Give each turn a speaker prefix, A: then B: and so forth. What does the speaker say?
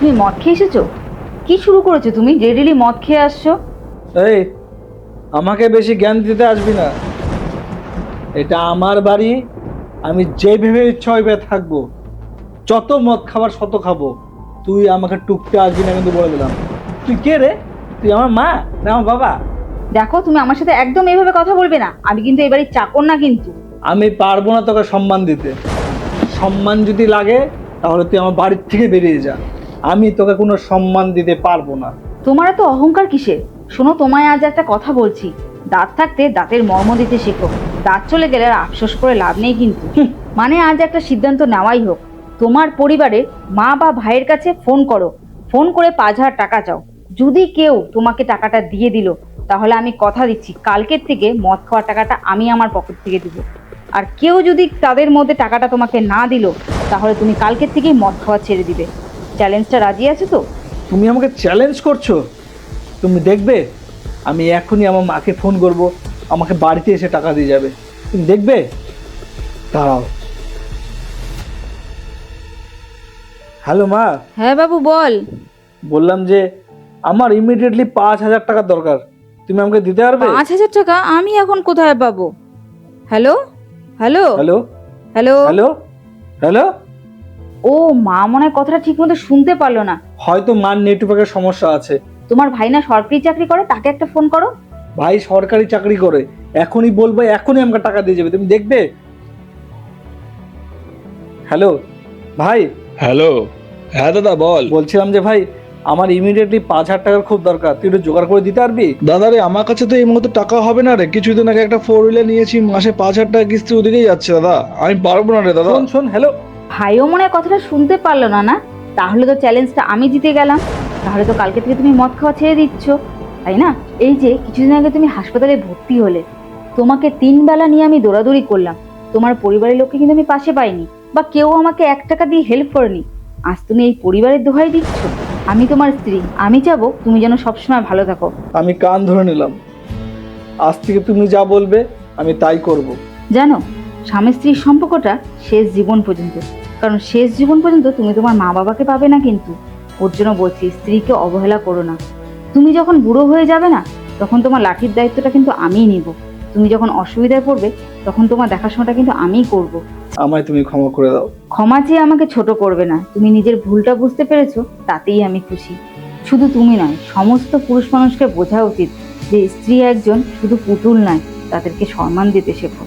A: তুমি মদ খেয়ে এসেছো? কি শুরু করেছো তুমি? ডেইলি মদ খেয়ে আসছো।
B: এই, আমাকে বেশি জ্ঞান দিতে আসবি না। এটা আমার বাড়ি, আমি যেভাবে ইচ্ছা ওইভাবে থাকবো। যত মদ খাবার শত খাবো। তুই আমাকে টুকতে আসবি না কিন্তু বলে দিলাম। তুই কে রে? তুই আমার মা না আমার বাবা?
A: দেখো, তুমি আমার সাথে একদম এইভাবে কথা বলবে না। আমি কিন্তু এই বাড়ির চাকর না কিন্তু।
B: আমি পারবো না তোকে সম্মান দিতে। সম্মান যদি লাগে তাহলে তুই আমার বাড়ির থেকে বেরিয়ে যা। আমি তোকে কোনো সম্মান দিতে পারবো না।
A: তোমার এত অহংকার কিসের? শোনো, তোমায় আজ একটা কথা বলছি। দাঁত থাকতে দাঁতের মর্ম দিতে শেখো। দাঁত চলে গেলে আর আফসোস করে লাভ নেই কিন্তু। মানে আজ একটা সিদ্ধান্ত নেওয়াই হোক। তোমার পরিবারের মা বা ভাইয়ের কাছে ফোন করো। ফোন করে 5,000 টাকা চাও। যদি কেউ তোমাকে টাকাটা দিয়ে দিল, তাহলে আমি কথা দিচ্ছি কালকের থেকে মদ খাওয়ার টাকাটা আমি আমার পকেট থেকে দিব। আর কেউ যদি তাদের মধ্যে টাকাটা তোমাকে না দিল, তাহলে তুমি কালকের থেকেই মদ খাওয়া ছেড়ে দিবে। চ্যালেঞ্জটা রাজি আছে তো?
B: তুমি আমাকে চ্যালেঞ্জ করছো? তুমি দেখবে আমি এখনই আমার মাকে ফোন করব, আমাকে বাড়িতে এসে টাকা দিয়ে যাবে। তুমি দেখবে, দাঁড়াও। হ্যালো মা।
A: হ্যাঁ বাবু, বল।
B: বললাম যে আমার ইমিডিয়েটলি 5,000 টাকার দরকার। তুমি আমাকে দিতে পারবে?
A: 5,000 টাকা আমি এখন কোথায় পাবো? Hello hello
B: hello
A: hello.
B: Hello hello.
A: ও মা মনে হয় কথাটা ঠিক মতো শুনতে পারলো না।
B: হয়তো মার নেটওয়ার্কের সমস্যা আছে।
A: তোমার ভাই না সরকারি চাকরি করে, তাকে একটা ফোন করো।
B: ভাই সরকারি চাকরি করে, এখনই বলবো এখনই আমাকে টাকা দিয়ে যাবে। তুমি দেখবে। হ্যালো ভাই।
C: হ্যালো, হ্যাঁ দাদা বল।
B: বলছিলাম যে ভাই, আমার ইমিডিয়েটলি 5,000 টাকার খুব দরকার। তুই একটু জোগাড় করে দিতে পারবি?
C: দাদা রে, আমার কাছে তো এই মুহূর্তে টাকা হবে না রে। কিছুদিন আগে একটা 4 হুইলার নিয়েছি, মাসে 5,000 টাকা কিস্তি ওদিকেই যাচ্ছে দাদা। আমি পারবো না রে দাদা।
B: শোন শোন, হ্যালো।
A: ভাইও মনে হয় কথাটা শুনতে পারলো না। না, তাহলে তো চ্যালেঞ্জটা আমি জিতে গেলাম। তাহলে তো কালকে থেকে তুমি মদ খাওয়া ছেড়ে দিচ্ছ, তাই না? এই যে কিছুদিন আগে তুমি হাসপাতালে ভর্তি হলে, তোমাকে 3 বেলা নিয়ে আমি দৌড়াদৌড়ি করলাম। তোমার পরিবারের লোককে কিন্তু আমি পাশে পাইনি, বা কেউ আমাকে 1 টাকা দিয়ে হেল্প করেনি। আজ তুমি এই পরিবারের দোহাই দিচ্ছ। আমি তোমার স্ত্রী, আমি চাবো তুমি যেন সবসময় ভালো থাকো।
B: আমি কান ধরে নিলাম। আজ থেকে তুমি যা বলবে আমি তাই করব।
A: জানো, স্বামী স্ত্রীর সম্পর্কটা শেষ জীবন পর্যন্ত। কারণ শেষ জীবন পর্যন্ত তুমি তোমার মা বাবাকে পাবে না কিন্তু। ওর জন্য বলছি, স্ত্রীকে অবহেলা করো না। তুমি যখন বুড়ো হয়ে যাবে না, তখন তোমার লাঠির দায়িত্বটা কিন্তু আমিই নিব। তুমি যখন অসুবিধায় পড়বে, তখন তোমার দেখাশোনাটা কিন্তু আমিই করব।
B: আমায় তুমি ক্ষমা করে দাও।
A: ক্ষমা চেয়ে আমাকে ছোট করবে না। তুমি নিজের ভুলটা বুঝতে পেরেছো, তাতেই আমি খুশি। শুধু তুমি নয়, সমস্ত পুরুষ মানুষকে বোঝা উচিত যে স্ত্রী একজন শুধু পুতুল নয়, তাদেরকে সম্মান দিতে শেখো।